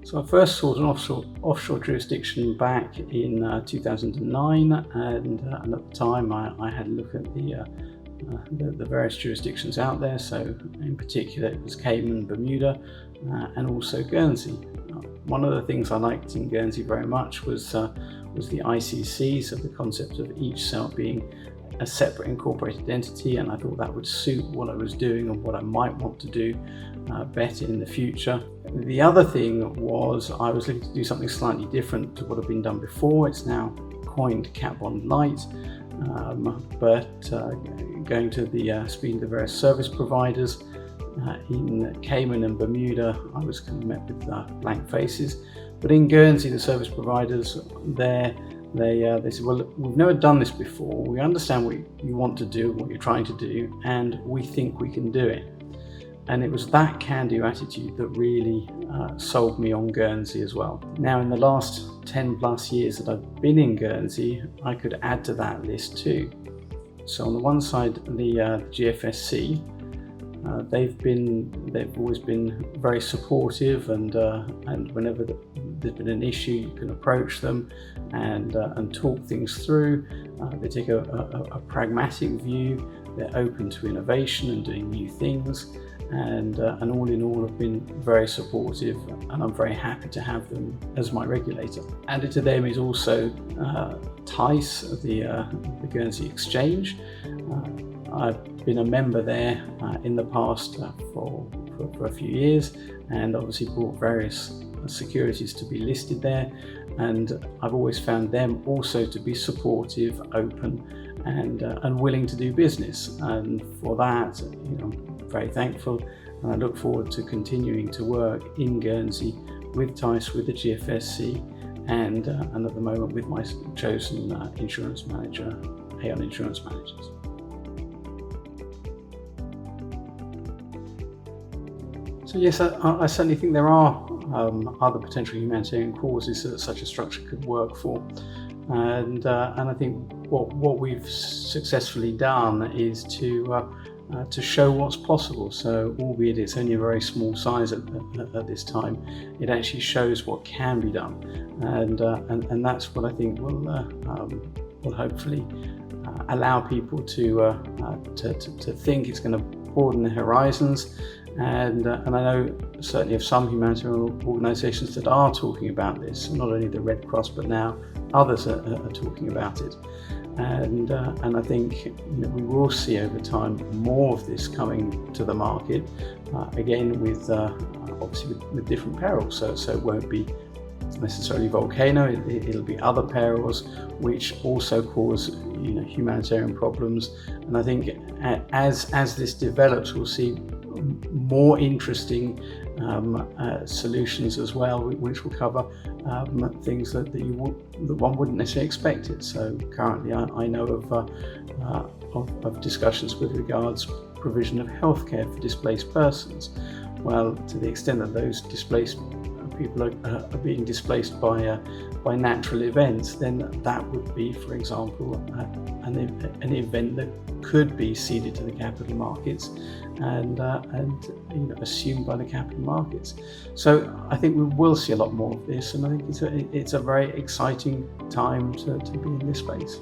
So I first sought an offshore jurisdiction back in 2009, and at the time I had a look at the various jurisdictions out there. So in particular it was Cayman, Bermuda, and also Guernsey. One of the things I liked in Guernsey very much was the ICC, so the concept of each cell being a separate incorporated entity, and I thought that would suit what I was doing and what I might want to do better in the future. The other thing was I was looking to do something slightly different to what had been done before. It's now coined Cat Bond Light, but going to speaking to the various service providers in Cayman and Bermuda, I was kind of met with blank faces. But in Guernsey, the service providers there, they said, well, we've never done this before. We understand what you want to do, what you're trying to do, and we think we can do it. And it was that can-do attitude that really sold me on Guernsey as well. Now, in the last 10 plus years that I've been in Guernsey, I could add to that list too. So on the one side, the GFSC, they've always been very supportive, and whenever there's been an issue, you can approach them and talk things through. They take a pragmatic view. They're open to innovation and doing new things, and all in all have been very supportive, and I'm very happy to have them as my regulator. Added to them is also TICE, the Guernsey Exchange. I've been a member there in the past for a few years, and obviously brought various securities to be listed there, and I've always found them also to be supportive, open, and willing to do business, and for that, I'm very thankful, and I look forward to continuing to work in Guernsey with TICE, with the GFSC, and at the moment with my chosen insurance manager, Aon Insurance Managers. So yes, I certainly think there are other potential humanitarian causes that such a structure could work for, and I think what we've successfully done is to show what's possible. So, albeit it's only a very small size at this time, it actually shows what can be done, and that's what I think will hopefully allow people to think it's going to broaden the horizons. And I know certainly of some humanitarian organisations that are talking about this, not only the Red Cross, but now others are talking about it. And I think we will see over time more of this coming to the market, again with obviously with different perils. So it won't be necessarily volcano, it'll be other perils which also cause humanitarian problems. And I think as this develops, we'll see more interesting solutions as well, which will cover things that one wouldn't necessarily expect it. So currently, I know of discussions with regards provision of healthcare for displaced persons. Well, to the extent that those displaced people are being displaced by natural events, then that would be, for example, an event that could be ceded to the capital markets and assumed by the capital markets. So I think we will see a lot more of this, and I think it's a very exciting time to be in this space.